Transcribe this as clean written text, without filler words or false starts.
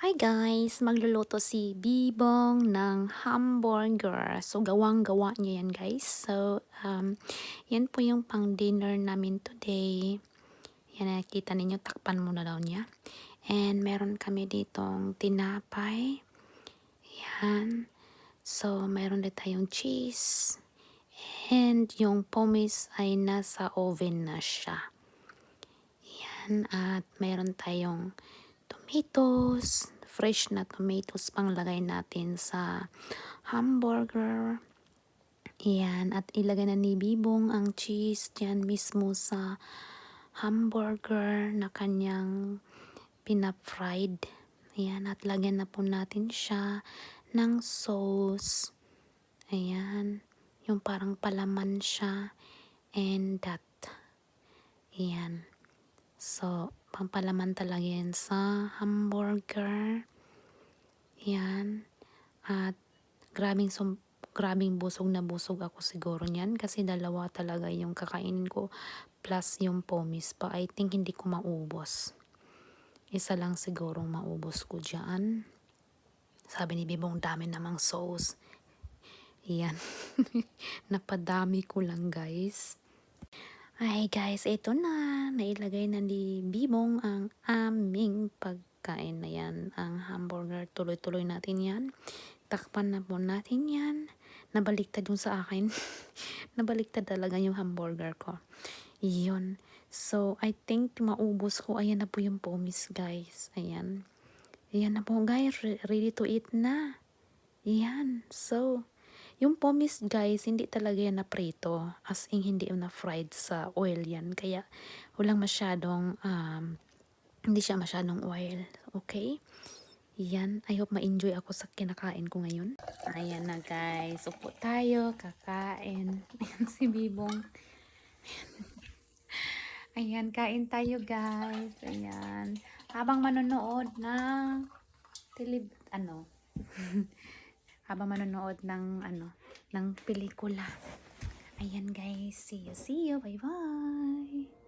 Hi guys! Magluluto si Bibong ng hamburger. So, gawang-gawa niya yan guys. So, yan po yung pang dinner namin today. Yan, nakikita ninyo, takpan muna daw niya. And meron kami ditong tinapay. Yan. So, meron din tayong cheese. And yung pomis ay nasa oven na siya. Yan. At meron tayong tomatoes, fresh na tomatoes panglagay natin sa hamburger. Yan, at ilagay na ni Bibong ang cheese dyan mismo sa hamburger na kanyang pinap-fried. Ayan, at lagyan na po natin siya ng sauce. Ayan, yung parang palaman siya. And that. Ayan. So, pampalaman talaga yan sa hamburger. Yan. At grabing busog na busog ako siguro niyan kasi dalawa talaga yung kakainin ko plus yung pomis pa. I think hindi ko maubos. Isa lang siguro maubos ko dyan. Sabi ni Bibong, dami namang sauce. Yan. Napadami ko lang guys. Ay guys, ito na. Nailagay na ni Bibong ang aming pagkain na yan. Ang hamburger. Tuloy-tuloy natin yan. Takpan na po natin yan. Nabaliktad yung sa akin. Nabaliktad talaga yung hamburger ko. Yun. So, I think maubos ko. Ayan na po yung pomis guys. Ayan. Ayan na po guys. Ready to eat na. Ayan. So, yung pomis guys, hindi talaga yan na prito. As in, hindi na fried sa oil yan. Kaya, walang masyadong, hindi siya masyadong oil. Okay? Yan. I hope ma-enjoy ako sa kinakain ko ngayon. Ayan na guys. Upo tayo. Kakain. Ayan si Bibong. Ayan, kain tayo guys. Ayan. Habang manonood ng habang manonood ng ng pelikula. Ayan guys, see you, bye bye.